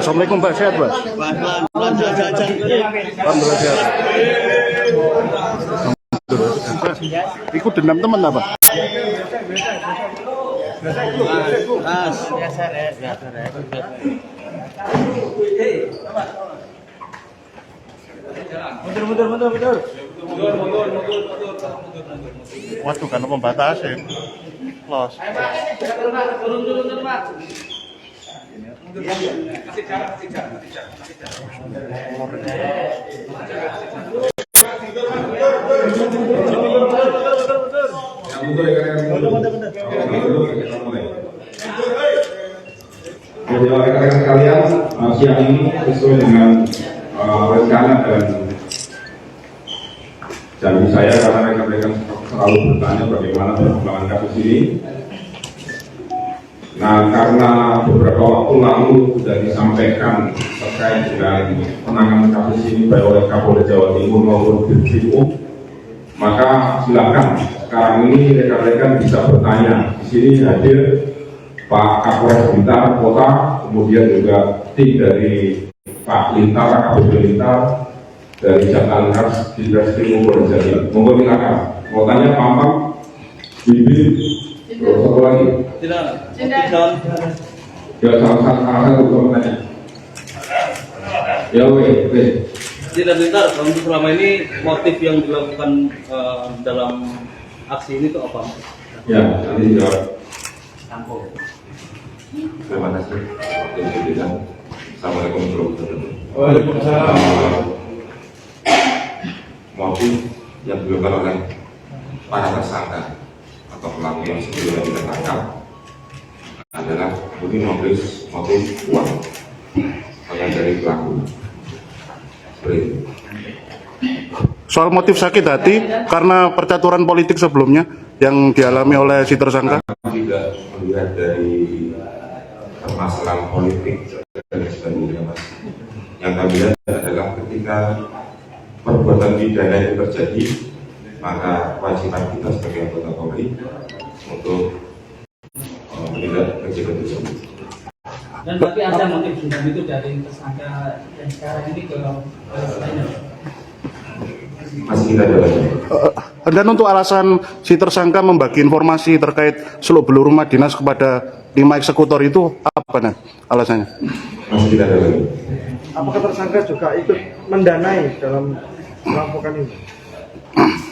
Assalamualaikum Pak, sehat Pak? Alhamdulillah sehat. Ikut dendam teman apa? Mundur. Waduh, kan pembatas ya. Los. Turun, Pak. Jadi rekan-rekan sekalian, siang ini sesuai dengan rencana dan janji saya, karena rekan-rekan selalu bertanya bagaimana perkembangan kasus ini. Nah, karena beberapa waktu lalu sudah disampaikan terkait dengan penanganan kasus ini baik oleh Kapolda Jawa Timur maupun Dirkrimum, maka silakan sekarang ini rekan-rekan bisa bertanya. Di sini hadir Pak Kapolres Blitar Kota, kemudian juga tim dari Pak Lintar, KPP Lintar, dari Jatangkas di Dirkrimum Polda Jawa Timur. Monggo silakan. Mau tanya Pampang, Bibit, terus satu lagi. Tidak. Ya, salah satu tanya. Ya, weh. Tidak Blitar, untuk selama ini motif yang dilakukan dalam aksi ini itu apa? Ya, nanti dijawab. Terima kasih. Assalamualaikum warahmatullahi wabarakatuh. Waalaikumsalam. Motif yang dilakukan oleh para tersangka atau pelaku yang sebelumnya kita tangkap adalah mungkin motif uang yang dari pelaku. Soal motif sakit hati karena percaturan politik sebelumnya yang dialami oleh si tersangka. Tidak melihat dari permasalahan politik dan sebagainya, Mas. Yang kami lihat adalah ketika perbuatan pidana itu terjadi, maka kewajiban kita sebagai anggota Polri untuk menindak kejadian tersebut. Dan tapi ada motif dendam itu dari tersangka yang sekarang ini ke lainnya. Masih kita dalami. Dan untuk alasan si tersangka membagi informasi terkait seluk-beluk rumah dinas kepada 5 eksekutor itu apa nih alasannya? Masih kita dalami. Apakah tersangka juga ikut mendanai dalam perampokan ini?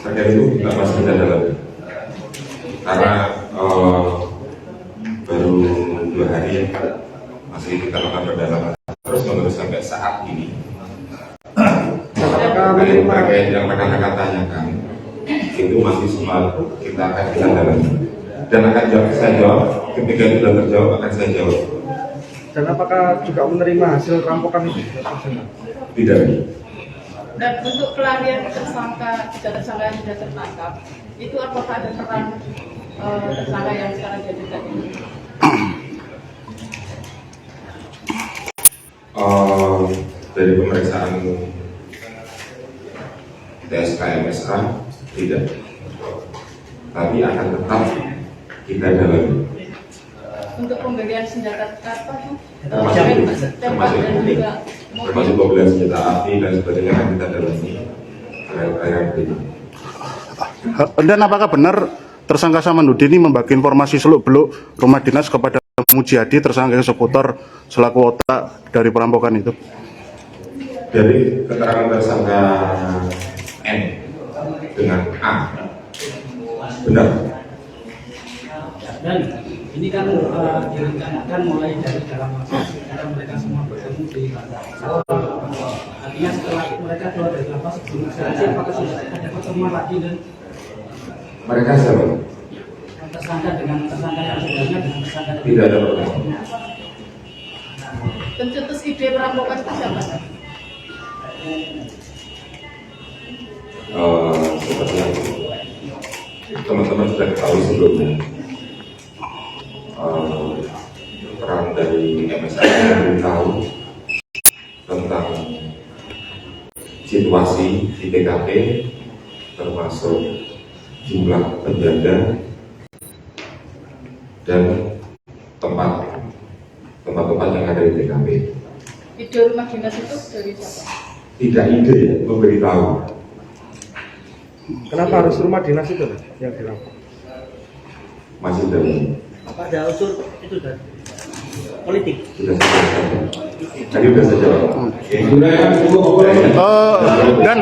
Terkait itu kita masih kita dalami. Karena baru 2 hari ya, masih kita lakukan pendalaman terus menerus sampai saat ini. Terkait yang rekan-rekan tanyakan itu masih semua kita akan dalami dan akan saya jawab ketika itu sudah terjawab akan saya jawab. Dan apakah juga menerima hasil rampokan itu? Tidak. Dan untuk pelarian tersangka, tiga tersangka yang sudah tertangkap, itu apakah ada peran tersangka yang sekarang jadi tadi? Dari pemeriksaan TSK-MSA tidak, tapi akan tetap kita dalami. Untuk pembelian senjata apa? Termasuk pembelian senjata api dan sebagainya akan kita dalami. Dan apakah benar tersangka Samanudin ini membagi informasi seluk-beluk rumah dinas kepada Mujiadi, tersangka eksekutor selaku otak dari perampokan itu? Dari keterangan tersangka N dengan A benar. Dan ini kan direncanakan mulai dari dalam lapas karena mereka semua bertemu di artinya setelah mereka keluar dari lapas sebelum eksekusi, apakah sudah ada pertemuan lagi dan Mereka siapa? tersangka dengan tersangka yang sebelumnya dengan tersangka Tidak ada pertemuan. Pencetus ide perampokan itu siapa? Seperti yang teman-teman sudah ketahui sebelumnya, peran dari MSI memberitahu tentang situasi di TKP, termasuk jumlah penjaga dan tempat-tempat yang ada di TKP. Ide rumah dinas itu dari siapa? Tidak ide ya, memberitahu. Kenapa harus rumah dinas itu yang dirampok? Masih dalam. Apa ada unsur itu kan? Politik. Sudah saya tadi sudah saya jawab. Dan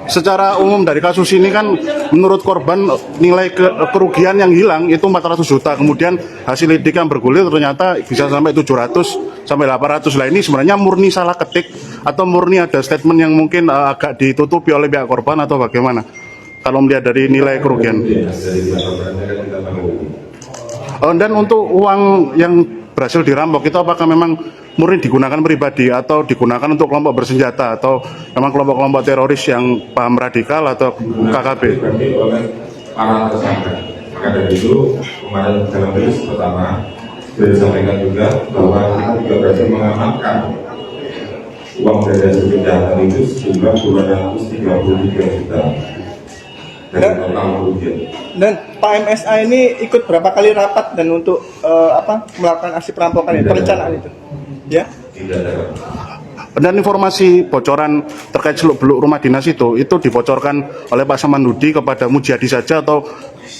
secara umum dari kasus ini kan menurut korban nilai kerugian yang hilang itu 400 juta. Kemudian hasil lidik yang bergulir ternyata bisa sampai 700 sampai 800. Lah ini sebenarnya murni salah ketik atau murni ada statement yang mungkin agak ditutupi oleh pihak korban atau bagaimana? Kalau melihat dari nilai kerugian. Dan untuk uang yang berhasil dirampok itu apakah memang murni digunakan pribadi atau digunakan untuk kelompok bersenjata atau memang kelompok-kelompok teroris yang paham radikal atau KKB? Oleh para tersangka. Maka dari itu kemarin dalam rilis pertama sudah disampaikan juga bahwa kita juga berhasil mengamankan uang dari hasil kejahatan itu sejumlah 233 juta dari total kerugian. Dan Pak MSA ini ikut berapa kali rapat dan untuk melakukan aksi perampokan itu, perencanaan itu? Ya? Tidak ada. Dan informasi bocoran terkait seluk-beluk rumah dinas itu dibocorkan oleh Pak Samanhudi kepada Mujiadi saja atau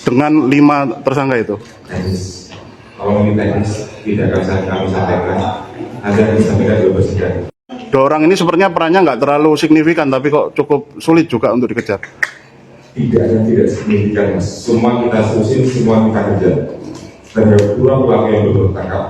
dengan 5 tersangka itu? Teknis. Kalau ini teknis tidak akan kami sampaikan. Nanti akan disampaikan dua bersedia. 2 orang ini sepertinya perannya nggak terlalu signifikan tapi kok cukup sulit juga untuk dikejar. Tidak signifikan, Mas. Semua kita susun, semua kita kejar. Terhadap 2 pelaku yang belum tertangkap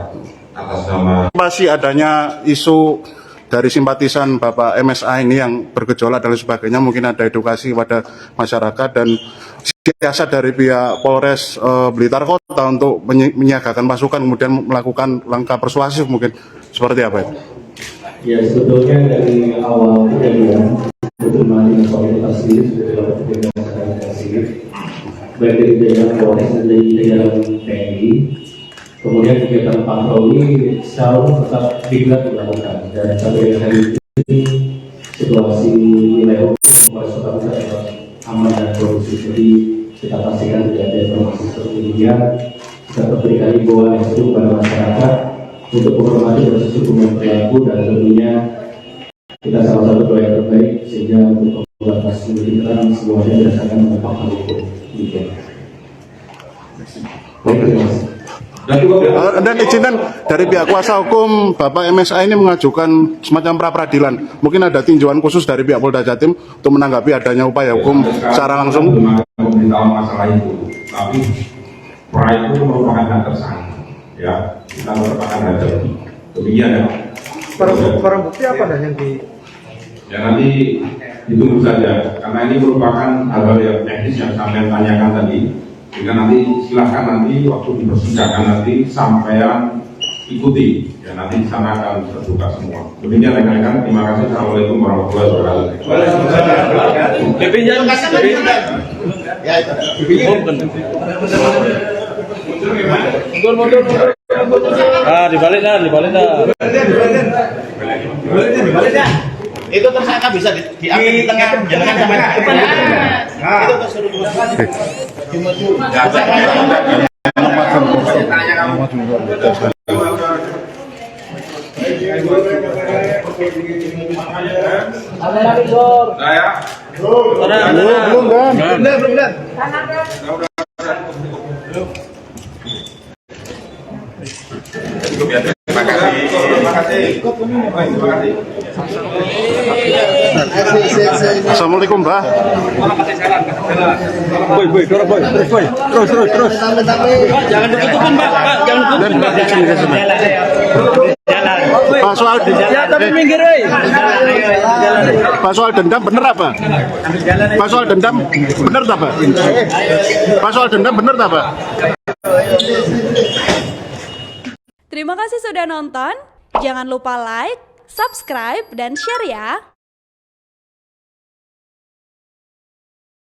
atas nama. Masih adanya isu dari simpatisan Bapak MSA ini yang bergejolak dan sebagainya, mungkin ada edukasi kepada masyarakat dan siasat dari pihak Polres Blitar Kota untuk menyiagakan pasukan kemudian melakukan langkah persuasif mungkin seperti apa itu? Ya sebetulnya dari awal kejadian pertemuan dengan komunitas ini sudah dilakukan komunikasi baik dari jajaran Polres dan dari jajaran TNI. Kemudian kegiatan patroli selalu tetap digelar dilakukan dan sampai hari ini situasi wilayah Polres Kota Blitar aman dan kondusif. Jadi kita pastikan tidak ada informasi seperti ini. Kita berikan himbauan yang setuju kepada masyarakat untuk menghormati proses hukum yang berlaku dan tentunya kita sama-sama doa yang terbaik sehingga untuk membuat pendidikan semuanya berdasarkan penerapan hukum. Baik, terima kasih. Dan izinkan dari pihak kuasa hukum Bapak MSA ini mengajukan semacam pra-peradilan. Mungkin ada tinjauan khusus dari pihak Polda Jatim untuk menanggapi adanya upaya hukum secara langsung. Memberitahu masalah itu, tapi pra itu merupakan hak tersangka. Ya, kita merupakan hak demikian ya. Barang bukti apa dan yang di? Ya nanti ditunggu saja, karena ini merupakan hal-hal yang teknis yang sampai tanyakan tadi. Sehingga nanti silahkan nanti waktu di persidangan nanti sampean ikuti. Ya nanti di sana akan terbuka semua. Demikian rekan-rekan, terima kasih. Assalamualaikum warahmatullahi wabarakatuh. Dibalik dah. Itu tersangka bisa diambil di tengah, jangan sampai depan. Itu tersuruh. Assalamualaikum Mbak. Terus. Jangan ditutupin Pak. Jangan Pak soal ya tapi minggir Pak soal dendam bener apa? Pak soal dendam bener tak Pak? Pak soal dendam bener tak Pak? Terima kasih sudah nonton. Jangan lupa like, subscribe, dan share ya.